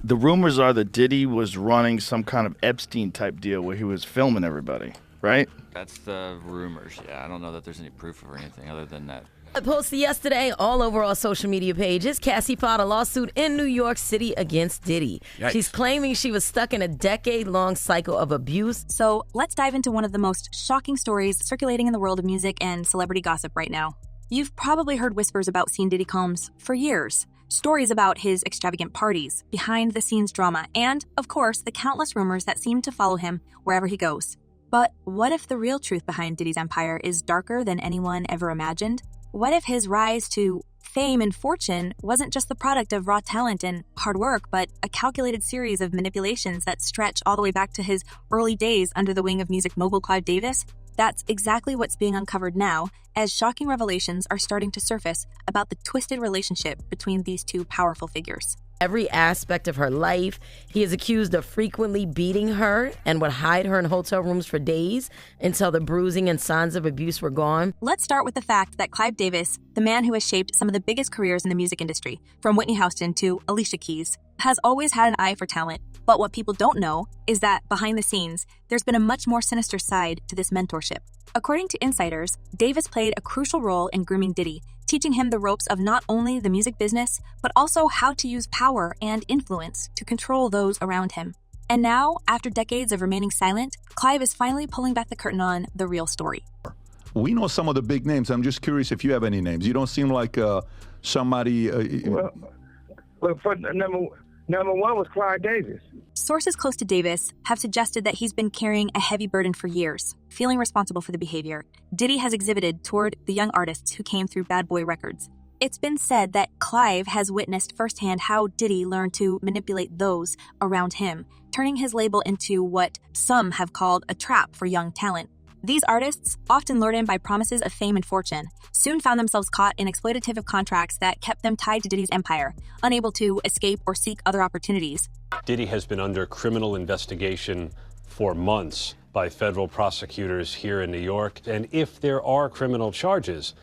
The rumors are that Diddy was running some kind of Epstein-type deal where he was filming everybody, right? That's the rumors, yeah. I don't know that there's any proof or anything other than that. Posted yesterday all over our social media pages, Cassie filed a lawsuit in New York City against Diddy. Yikes. She's claiming she was stuck in a decade-long cycle of abuse. So let's dive into one of the most shocking stories circulating in the world of music and celebrity gossip right now. You've probably heard whispers about Seeing Diddy Combs for years. Stories about his extravagant parties, behind-the-scenes drama, and, of course, the countless rumors that seem to follow him wherever he goes. But what if the real truth behind Diddy's empire is darker than anyone ever imagined? What if his rise to fame and fortune wasn't just the product of raw talent and hard work, but a calculated series of manipulations that stretch all the way back to his early days under the wing of music mogul Clive Davis? That's exactly what's being uncovered now, as shocking revelations are starting to surface about the twisted relationship between these two powerful figures. Every aspect of her life. He is accused of frequently beating her and would hide her in hotel rooms for days until the bruising and signs of abuse were gone. Let's start with the fact that Clive Davis, the man who has shaped some of the biggest careers in the music industry, from Whitney Houston to Alicia Keys, has always had an eye for talent. But what people don't know is that behind the scenes, there's been a much more sinister side to this mentorship. According to insiders, Davis played a crucial role in grooming Diddy, teaching him the ropes of not only the music business, but also how to use power and influence to control those around him. And now, after decades of remaining silent, Clive is finally pulling back the curtain on the real story. We know some of the big names. I'm just curious if you have any names. You don't seem like somebody... Well, for number one was Clive Davis. Sources close to Davis have suggested that he's been carrying a heavy burden for years, feeling responsible for the behavior Diddy has exhibited toward the young artists who came through Bad Boy Records. It's been said that Clive has witnessed firsthand how Diddy learned to manipulate those around him, turning his label into what some have called a trap for young talent. These artists, often lured in by promises of fame and fortune, soon found themselves caught in exploitative contracts that kept them tied to Diddy's empire, unable to escape or seek other opportunities. Diddy has been under criminal investigation for months by federal prosecutors here in New York. And if there are criminal charges,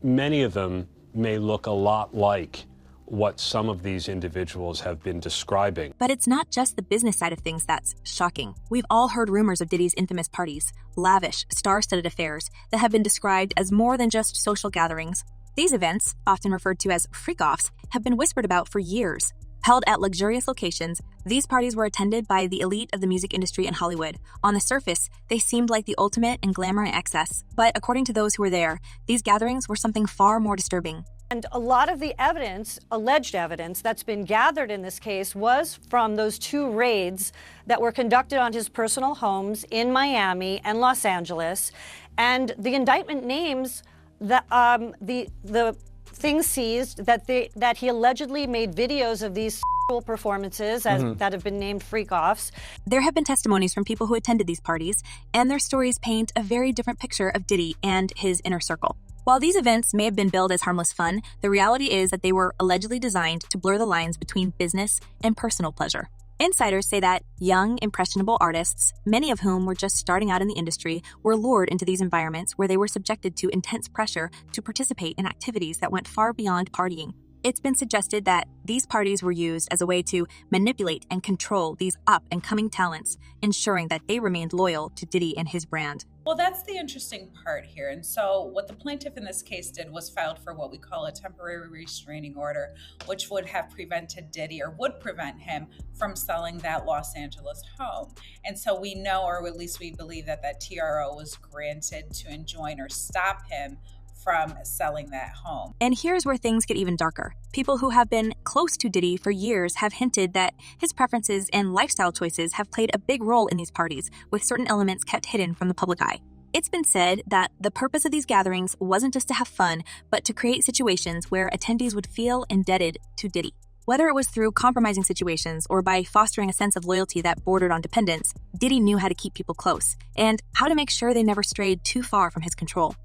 many of them may look a lot like what some of these individuals have been describing. But it's not just the business side of things that's shocking. We've all heard rumors of Diddy's infamous parties, lavish, star-studded affairs that have been described as more than just social gatherings. These events, often referred to as freak-offs, have been whispered about for years. Held at luxurious locations, these parties were attended by the elite of the music industry in Hollywood. On the surface, they seemed like the ultimate in glamour and excess. But according to those who were there, these gatherings were something far more disturbing. And a lot of the evidence, alleged evidence, that's been gathered in this case was from those two raids that were conducted on his personal homes in Miami and Los Angeles. And the indictment names the things seized that he allegedly made videos of these performances that have been named freak-offs. There have been testimonies from people who attended these parties, and their stories paint a very different picture of Diddy and his inner circle. While these events may have been billed as harmless fun, the reality is that they were allegedly designed to blur the lines between business and personal pleasure. Insiders say that young, impressionable artists, many of whom were just starting out in the industry, were lured into these environments where they were subjected to intense pressure to participate in activities that went far beyond partying. It's been suggested that these parties were used as a way to manipulate and control these up-and-coming talents, ensuring that they remained loyal to Diddy and his brand. Well, that's the interesting part here. And so what the plaintiff in this case did was filed for what we call a temporary restraining order, which would have prevented Diddy, or would prevent him from selling that Los Angeles home. And so we know, or at least we believe, that that TRO was granted to enjoin or stop him from selling that home. And here's where things get even darker. People who have been close to Diddy for years have hinted that his preferences and lifestyle choices have played a big role in these parties, with certain elements kept hidden from the public eye. It's been said that the purpose of these gatherings wasn't just to have fun, but to create situations where attendees would feel indebted to Diddy. Whether it was through compromising situations or by fostering a sense of loyalty that bordered on dependence, Diddy knew how to keep people close and how to make sure they never strayed too far from his control.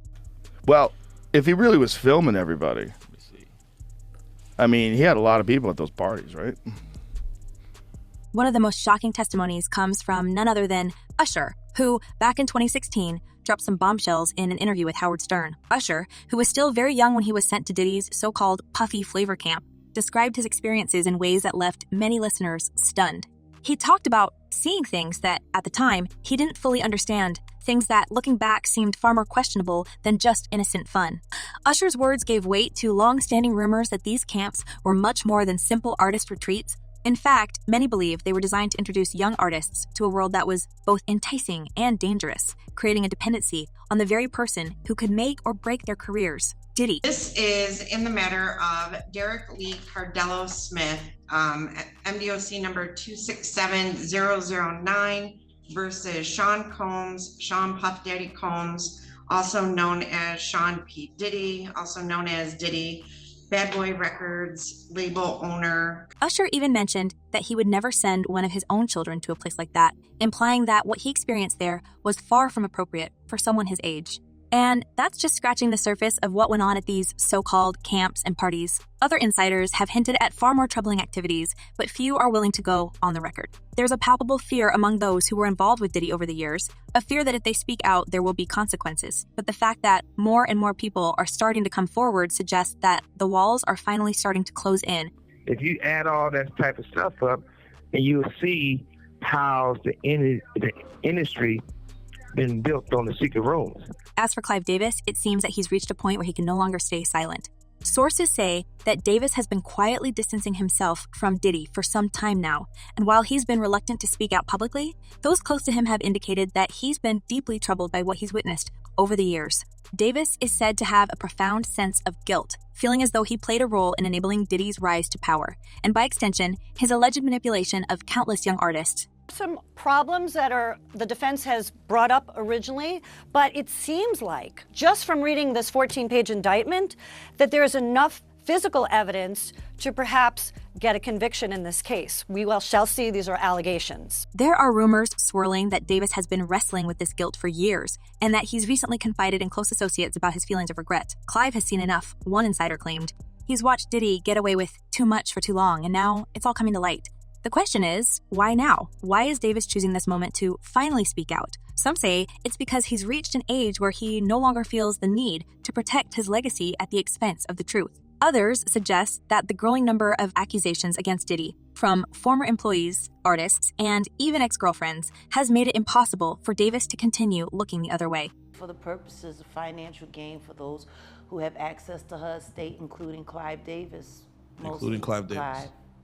Well, if he really was filming everybody, I mean, he had a lot of people at those parties, right? One of the most shocking testimonies comes from none other than Usher, who, back in 2016, dropped some bombshells in an interview with Howard Stern. Usher, who was still very young when he was sent to Diddy's so-called puffy flavor camp, described his experiences in ways that left many listeners stunned. He talked about seeing things that, at the time, he didn't fully understand, things that, looking back, seemed far more questionable than just innocent fun. Usher's words gave weight to long-standing rumors that these camps were much more than simple artist retreats. In fact, many believe they were designed to introduce young artists to a world that was both enticing and dangerous, creating a dependency on the very person who could make or break their careers. Diddy. This is in the matter of Derek Lee Cardello Smith, MDOC number 267009 versus Sean Combs, Sean Puff Daddy Combs, also known as Sean P. Diddy, also known as Diddy, Bad Boy Records label owner. Usher even mentioned that he would never send one of his own children to a place like that, implying that what he experienced there was far from appropriate for someone his age. And that's just scratching the surface of what went on at these so-called camps and parties. Other insiders have hinted at far more troubling activities, but few are willing to go on the record. There's a palpable fear among those who were involved with Diddy over the years, a fear that if they speak out, there will be consequences. But the fact that more and more people are starting to come forward suggests that the walls are finally starting to close in. If you add all that type of stuff up, and you'll see how the industry been built on the secret rooms. As for Clive Davis, it seems that he's reached a point where he can no longer stay silent. Sources say that Davis has been quietly distancing himself from Diddy for some time now, and while he's been reluctant to speak out publicly, those close to him have indicated that he's been deeply troubled by what he's witnessed over the years. Davis is said to have a profound sense of guilt, feeling as though he played a role in enabling Diddy's rise to power, and by extension, his alleged manipulation of countless young artists. Some problems that the defense has brought up originally, but it seems like, just from reading this 14-page indictment, that there is enough physical evidence to perhaps get a conviction in this case. We shall see. These are allegations. There are rumors swirling that Davis has been wrestling with this guilt for years, and that he's recently confided in close associates about his feelings of regret. Clive has seen enough, one insider claimed. He's watched Diddy get away with too much for too long, and now it's all coming to light. The question is, why now? Why is Davis choosing this moment to finally speak out? Some say it's because he's reached an age where he no longer feels the need to protect his legacy at the expense of the truth. Others suggest that the growing number of accusations against Diddy from former employees, artists, and even ex-girlfriends has made it impossible for Davis to continue looking the other way. For the purposes of financial gain for those who have access to her estate, including Clive Davis.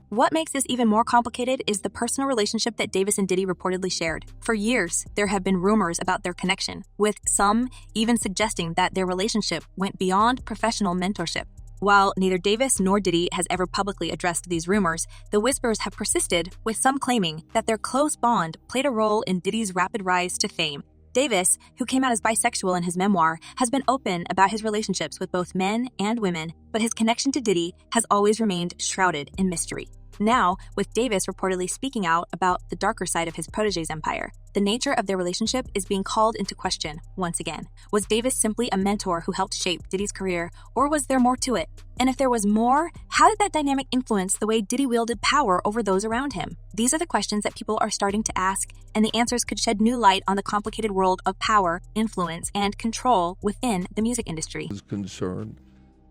What makes this even more complicated is the personal relationship that Davis and Diddy reportedly shared. For years, there have been rumors about their connection, with some even suggesting that their relationship went beyond professional mentorship. While neither Davis nor Diddy has ever publicly addressed these rumors, the whispers have persisted, with some claiming that their close bond played a role in Diddy's rapid rise to fame. Davis, who came out as bisexual in his memoir, has been open about his relationships with both men and women, but his connection to Diddy has always remained shrouded in mystery. Now, with Davis reportedly speaking out about the darker side of his protege's empire, the nature of their relationship is being called into question once again. Was Davis simply a mentor who helped shape Diddy's career, or was there more to it? And if there was more, how did that dynamic influence the way Diddy wielded power over those around him? These are the questions that people are starting to ask, and the answers could shed new light on the complicated world of power, influence, and control within the music industry. I was concerned.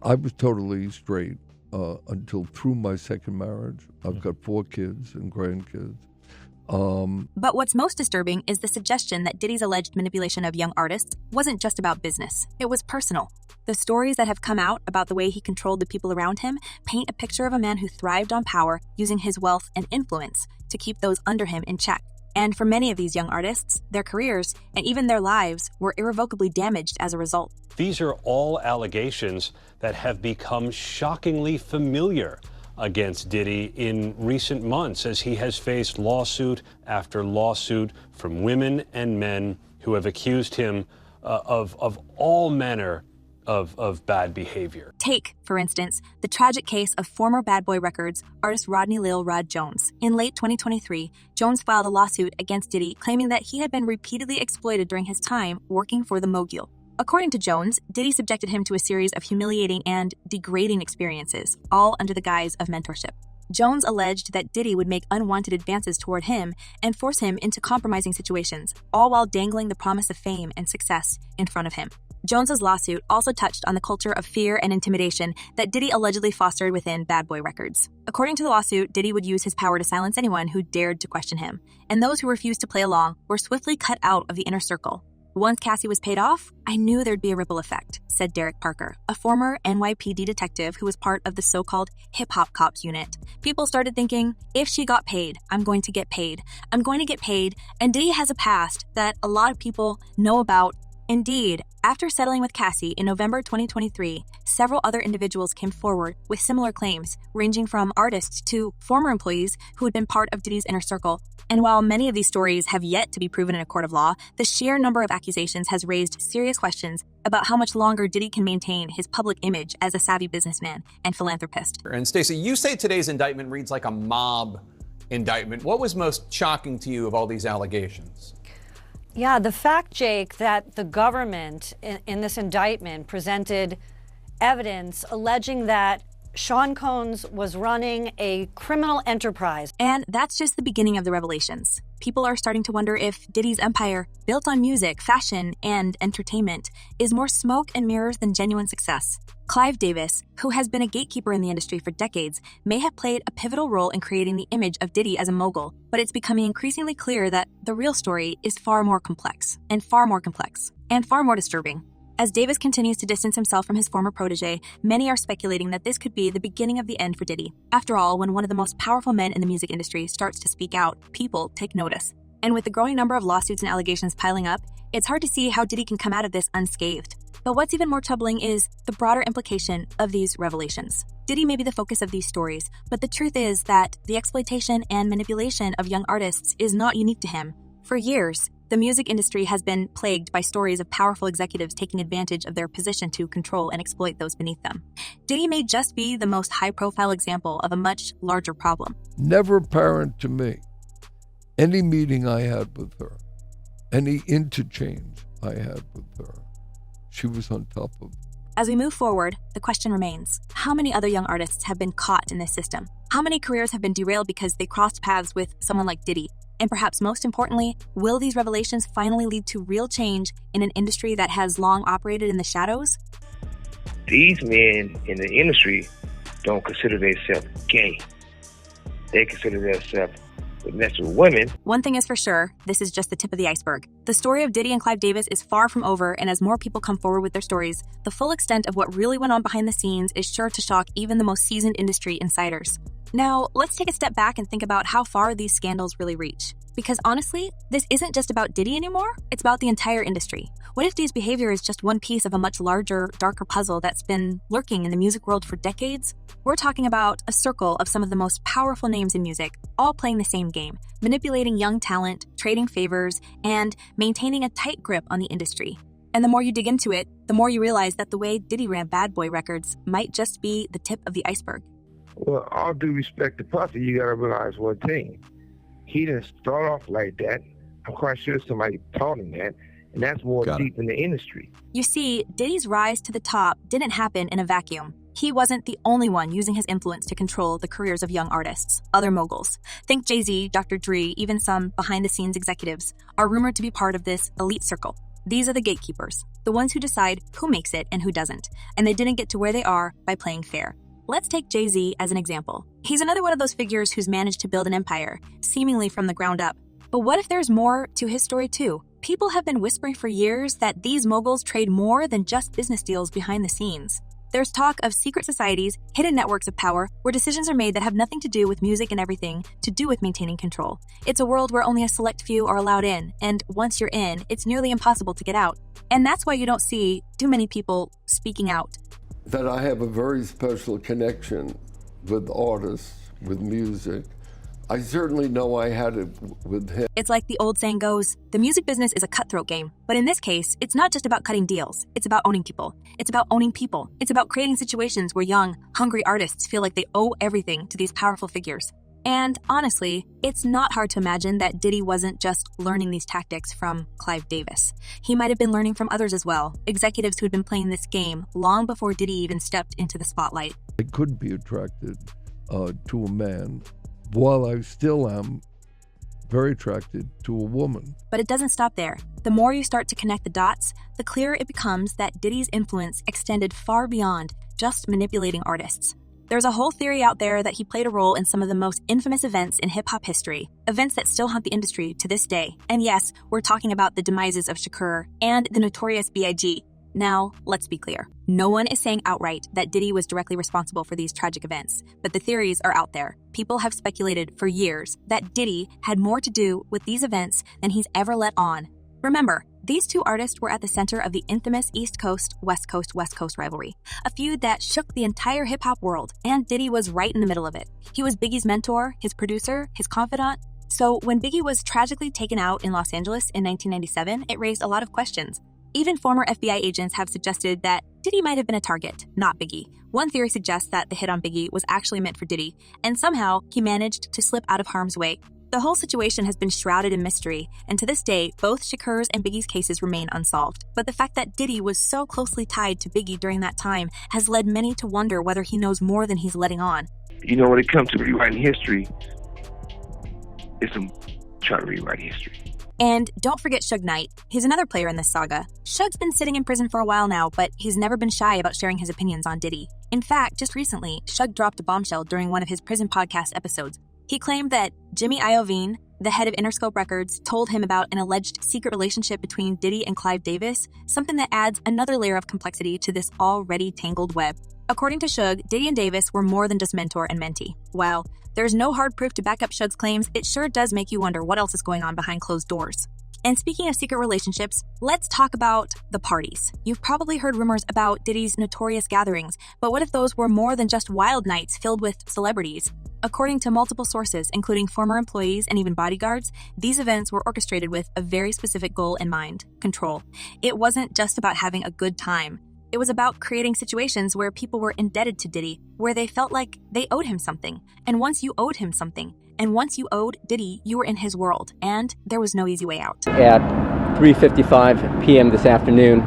I was totally straight. Until through my second marriage. I've got 4 kids and grandkids. But what's most disturbing is the suggestion that Diddy's alleged manipulation of young artists wasn't just about business. It was personal. The stories that have come out about the way he controlled the people around him paint a picture of a man who thrived on power, using his wealth and influence to keep those under him in check. And for many of these young artists, their careers and even their lives were irrevocably damaged as a result. These are all allegations that have become shockingly familiar against Diddy in recent months, as he has faced lawsuit after lawsuit from women and men who have accused him of all manner of bad behavior. Take, for instance, the tragic case of former Bad Boy Records artist Rodney Lil Rod Jones. In late 2023, Jones filed a lawsuit against Diddy, claiming that he had been repeatedly exploited during his time working for the mogul. According to Jones, Diddy subjected him to a series of humiliating and degrading experiences, all under the guise of mentorship. Jones alleged that Diddy would make unwanted advances toward him and force him into compromising situations, all while dangling the promise of fame and success in front of him. Jones's lawsuit also touched on the culture of fear and intimidation that Diddy allegedly fostered within Bad Boy Records. According to the lawsuit, Diddy would use his power to silence anyone who dared to question him, and those who refused to play along were swiftly cut out of the inner circle. Once Cassie was paid off, I knew there'd be a ripple effect, said Derek Parker, a former NYPD detective who was part of the so-called hip-hop cops unit. People started thinking, if she got paid, I'm going to get paid. I'm going to get paid, and Diddy has a past that a lot of people know about. Indeed, after settling with Cassie in November 2023, several other individuals came forward with similar claims, ranging from artists to former employees who had been part of Diddy's inner circle. And while many of these stories have yet to be proven in a court of law, the sheer number of accusations has raised serious questions about how much longer Diddy can maintain his public image as a savvy businessman and philanthropist. And Stacey, you say today's indictment reads like a mob indictment. What was most shocking to you of all these allegations? Yeah, the fact, Jake, that the government in this indictment presented evidence alleging that Sean Combs was running a criminal enterprise. And that's just the beginning of the revelations. People are starting to wonder if Diddy's empire, built on music, fashion, and entertainment, is more smoke and mirrors than genuine success. Clive Davis, who has been a gatekeeper in the industry for decades, may have played a pivotal role in creating the image of Diddy as a mogul, but it's becoming increasingly clear that the real story is far more complex, and far more disturbing. As Davis continues to distance himself from his former protege, many are speculating that this could be the beginning of the end for Diddy. After all, when one of the most powerful men in the music industry starts to speak out, people take notice. And with the growing number of lawsuits and allegations piling up, it's hard to see how Diddy can come out of this unscathed. But what's even more troubling is the broader implication of these revelations. Diddy may be the focus of these stories, but the truth is that the exploitation and manipulation of young artists is not unique to him. For years, the music industry has been plagued by stories of powerful executives taking advantage of their position to control and exploit those beneath them. Diddy may just be the most high-profile example of a much larger problem. Never apparent to me, any meeting I had with her, any interchange I had with her, she was on top of. As we move forward, the question remains, how many other young artists have been caught in this system? How many careers have been derailed because they crossed paths with someone like Diddy? And perhaps most importantly, will these revelations finally lead to real change in an industry that has long operated in the shadows? These men in the industry don't consider themselves gay. They consider themselves mess with women. One thing is for sure, this is just the tip of the iceberg. The story of Diddy and Clive Davis is far from over, and as more people come forward with their stories, the full extent of what really went on behind the scenes is sure to shock even the most seasoned industry insiders. Now, let's take a step back and think about how far these scandals really reach. Because honestly, this isn't just about Diddy anymore, it's about the entire industry. What if Diddy's behavior is just one piece of a much larger, darker puzzle that's been lurking in the music world for decades? We're talking about a circle of some of the most powerful names in music, all playing the same game, manipulating young talent, trading favors, and maintaining a tight grip on the industry. And the more you dig into it, the more you realize that the way Diddy ran Bad Boy Records might just be the tip of the iceberg. Well, all due respect to Puffy, you gotta realize one thing. He didn't start off like that. I'm quite sure somebody taught him that, and that's more deep in the industry. You see, Diddy's rise to the top didn't happen in a vacuum. He wasn't the only one using his influence to control the careers of young artists. Other moguls, think Jay-Z, Dr. Dre, even some behind-the-scenes executives, are rumored to be part of this elite circle. These are the gatekeepers, the ones who decide who makes it and who doesn't, and they didn't get to where they are by playing fair. Let's take Jay-Z as an example. He's another one of those figures who's managed to build an empire, seemingly from the ground up. But what if there's more to his story too? People have been whispering for years that these moguls trade more than just business deals behind the scenes. There's talk of secret societies, hidden networks of power, where decisions are made that have nothing to do with music and everything to do with maintaining control. It's a world where only a select few are allowed in, and once you're in, it's nearly impossible to get out. And that's why you don't see too many people speaking out. That I have a very special connection with artists, with music. I certainly know I had it with him. It's like the old saying goes, the music business is a cutthroat game. But in this case, it's not just about cutting deals. It's about owning people. It's about owning people. It's about creating situations where young, hungry artists feel like they owe everything to these powerful figures. And honestly, it's not hard to imagine that Diddy wasn't just learning these tactics from Clive Davis. He might have been learning from others as well, executives who had been playing this game long before Diddy even stepped into the spotlight. I could be attracted to a man, while I still am very attracted to a woman. But it doesn't stop there. The more you start to connect the dots, the clearer it becomes that Diddy's influence extended far beyond just manipulating artists. There's a whole theory out there that he played a role in some of the most infamous events in hip-hop history, events that still haunt the industry to this day. And yes, we're talking about the demises of Shakur and the notorious B.I.G. Now, let's be clear. No one is saying outright that Diddy was directly responsible for these tragic events, but the theories are out there. People have speculated for years that Diddy had more to do with these events than he's ever let on. Remember, these two artists were at the center of the infamous East Coast, West Coast rivalry, a feud that shook the entire hip-hop world, and Diddy was right in the middle of it. He was Biggie's mentor, his producer, his confidant. So when Biggie was tragically taken out in Los Angeles in 1997, it raised a lot of questions. Even former FBI agents have suggested that Diddy might have been a target, not Biggie. One theory suggests that the hit on Biggie was actually meant for Diddy, and somehow he managed to slip out of harm's way. The whole situation has been shrouded in mystery, and to this day, both Shakur's and Biggie's cases remain unsolved. But the fact that Diddy was so closely tied to Biggie during that time has led many to wonder whether he knows more than he's letting on. You know, when it comes to rewriting history, it's trying to rewrite history. And don't forget Suge Knight. He's another player in this saga. Suge's been sitting in prison for a while now, but he's never been shy about sharing his opinions on Diddy. In fact, just recently, Suge dropped a bombshell during one of his prison podcast episodes. He claimed that Jimmy Iovine, the head of Interscope Records, told him about an alleged secret relationship between Diddy and Clive Davis, something that adds another layer of complexity to this already tangled web. According to Suge, Diddy and Davis were more than just mentor and mentee. While there's no hard proof to back up Suge's claims, it sure does make you wonder what else is going on behind closed doors. And speaking of secret relationships, let's talk about the parties. You've probably heard rumors about Diddy's notorious gatherings, but what if those were more than just wild nights filled with celebrities? According to multiple sources, including former employees and even bodyguards, these events were orchestrated with a very specific goal in mind: control. It wasn't just about having a good time. It was about creating situations where people were indebted to Diddy, where they felt like they owed him something. And once you owed him something, and once you owed Diddy, you were in his world, and there was no easy way out. At 3:55 p.m. this afternoon,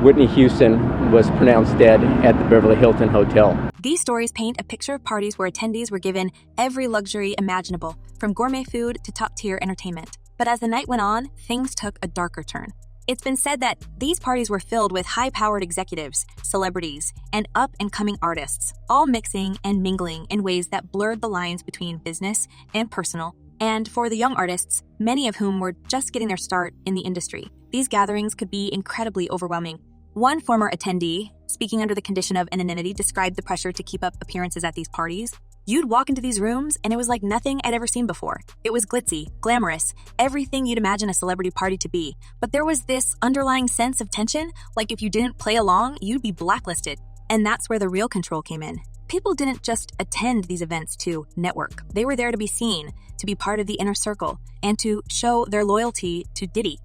Whitney Houston was pronounced dead at the Beverly Hilton Hotel. These stories paint a picture of parties where attendees were given every luxury imaginable, from gourmet food to top-tier entertainment. But as the night went on, things took a darker turn. It's been said that these parties were filled with high-powered executives, celebrities, and up-and-coming artists, all mixing and mingling in ways that blurred the lines between business and personal. And for the young artists, many of whom were just getting their start in the industry, these gatherings could be incredibly overwhelming. One former attendee, speaking under the condition of anonymity, described the pressure to keep up appearances at these parties. You'd walk into these rooms, and it was like nothing I'd ever seen before. It was glitzy, glamorous, everything you'd imagine a celebrity party to be. But there was this underlying sense of tension, like if you didn't play along, you'd be blacklisted. And that's where the real control came in. People didn't just attend these events to network. They were there to be seen, to be part of the inner circle, and to show their loyalty to Diddy.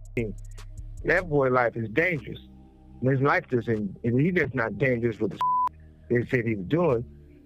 That boy life is dangerous. His life doesn't, he's just not dangerous with the they said he was doing,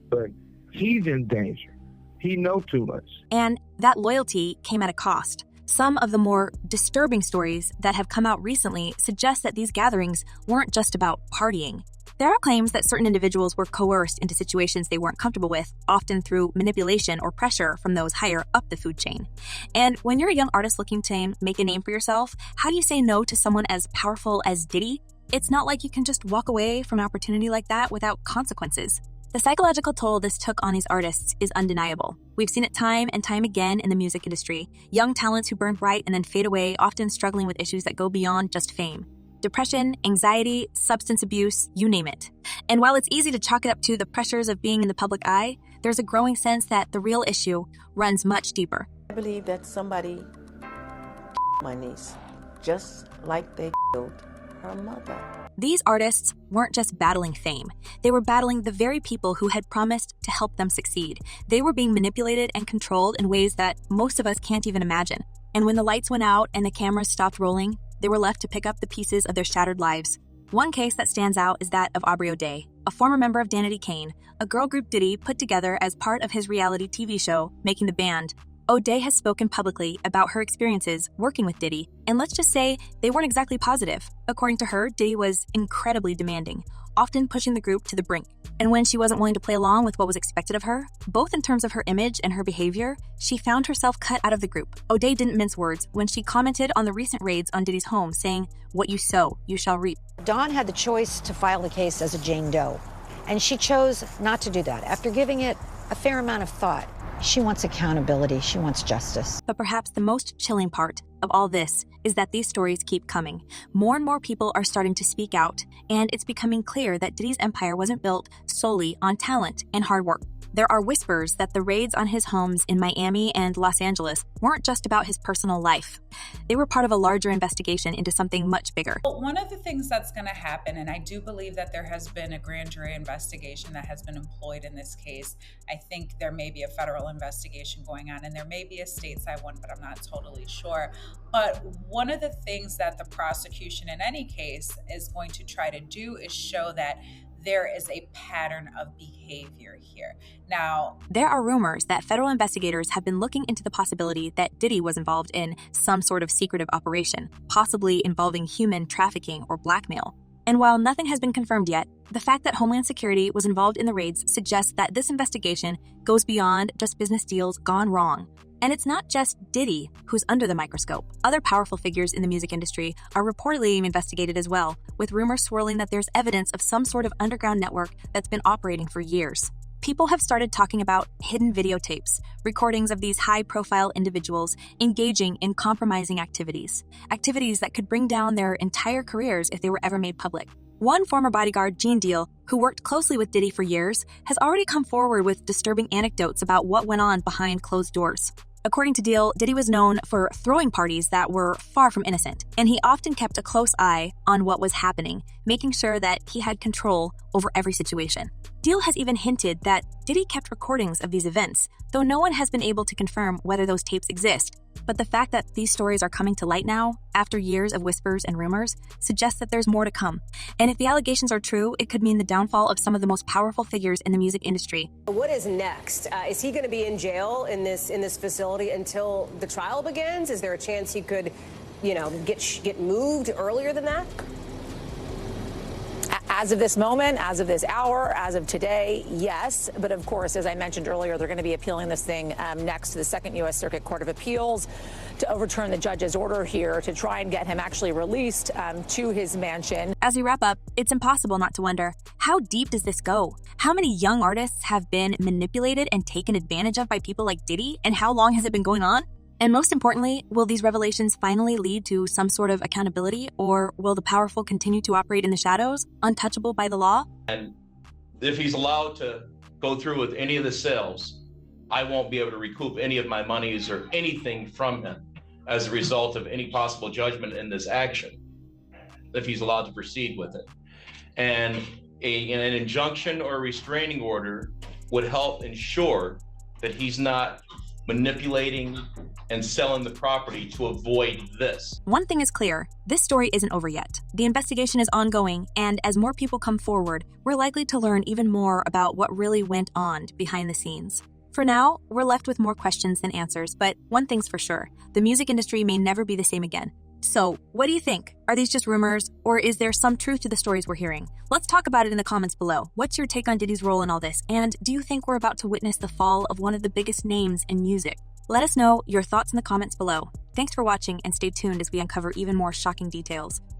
but he's in danger. He knows too much. And that loyalty came at a cost. Some of the more disturbing stories that have come out recently suggest that these gatherings weren't just about partying. There are claims that certain individuals were coerced into situations they weren't comfortable with, often through manipulation or pressure from those higher up the food chain. And when you're a young artist looking to make a name for yourself, how do you say no to someone as powerful as Diddy? It's not like you can just walk away from an opportunity like that without consequences. The psychological toll this took on these artists is undeniable. We've seen it time and time again in the music industry. Young talents who burn bright and then fade away, often struggling with issues that go beyond just fame. Depression, anxiety, substance abuse, you name it. And while it's easy to chalk it up to the pressures of being in the public eye, there's a growing sense that the real issue runs much deeper. I believe that somebody my niece, just like they killed her mother. These artists weren't just battling fame. They were battling the very people who had promised to help them succeed. They were being manipulated and controlled in ways that most of us can't even imagine. And when the lights went out and the cameras stopped rolling, they were left to pick up the pieces of their shattered lives. One case that stands out is that of Aubrey O'Day, a former member of Danity Kane, a girl group Diddy put together as part of his reality TV show, Making the Band. O'Day has spoken publicly about her experiences working with Diddy, and let's just say they weren't exactly positive. According to her, Diddy was incredibly demanding, often pushing the group to the brink. And when she wasn't willing to play along with what was expected of her, both in terms of her image and her behavior, she found herself cut out of the group. O'Day didn't mince words when she commented on the recent raids on Diddy's home, saying, "What you sow, you shall reap." Dawn had the choice to file the case as a Jane Doe, and she chose not to do that. After giving it a fair amount of thought, she wants accountability, she wants justice. But perhaps the most chilling part of all this is that these stories keep coming. More and more people are starting to speak out, and it's becoming clear that Diddy's empire wasn't built solely on talent and hard work. There are whispers that the raids on his homes in Miami and Los Angeles weren't just about his personal life. They were part of a larger investigation into something much bigger. Well, one of the things that's going to happen, and I do believe that there has been a grand jury investigation that has been employed in this case. I think there may be a federal investigation going on, and there may be a stateside one, but I'm not totally sure. But one of the things that the prosecution in any case is going to try to do is show that there is a pattern of behavior here. Now, there are rumors that federal investigators have been looking into the possibility that Diddy was involved in some sort of secretive operation, possibly involving human trafficking or blackmail. And while nothing has been confirmed yet, the fact that Homeland Security was involved in the raids suggests that this investigation goes beyond just business deals gone wrong. And it's not just Diddy who's under the microscope. Other powerful figures in the music industry are reportedly investigated as well, with rumors swirling that there's evidence of some sort of underground network that's been operating for years. People have started talking about hidden videotapes, recordings of these high-profile individuals engaging in compromising activities that could bring down their entire careers if they were ever made public. One former bodyguard, Gene Deal, who worked closely with Diddy for years, has already come forward with disturbing anecdotes about what went on behind closed doors. According to Deal, Diddy was known for throwing parties that were far from innocent, and he often kept a close eye on what was happening, making sure that he had control over every situation. Deal has even hinted that Diddy kept recordings of these events, though no one has been able to confirm whether those tapes exist. But the fact that these stories are coming to light now, after years of whispers and rumors, suggests that there's more to come. And if the allegations are true, it could mean the downfall of some of the most powerful figures in the music industry. What is next? Is he going to be in jail in this facility until the trial begins? Is there a chance he could, get moved earlier than that? As of this moment, as of this hour, as of today, yes. But of course, as I mentioned earlier, they're going to be appealing this thing next to the Second U.S. Circuit Court of Appeals to overturn the judge's order here to try and get him actually released to his mansion. As we wrap up, it's impossible not to wonder, how deep does this go? How many young artists have been manipulated and taken advantage of by people like Diddy? And how long has it been going on? And most importantly, will these revelations finally lead to some sort of accountability, or will the powerful continue to operate in the shadows, untouchable by the law? And if he's allowed to go through with any of the sales, I won't be able to recoup any of my monies or anything from him as a result of any possible judgment in this action, if he's allowed to proceed with it. And an injunction or a restraining order would help ensure that he's not manipulating and selling the property to avoid this. One thing is clear, this story isn't over yet. The investigation is ongoing, and as more people come forward, we're likely to learn even more about what really went on behind the scenes. For now, we're left with more questions than answers, but one thing's for sure, the music industry may never be the same again. So, what do you think? Are these just rumors, or is there some truth to the stories we're hearing? Let's talk about it in the comments below. What's your take on Diddy's role in all this? And do you think we're about to witness the fall of one of the biggest names in music? Let us know your thoughts in the comments below. Thanks for watching, and stay tuned as we uncover even more shocking details.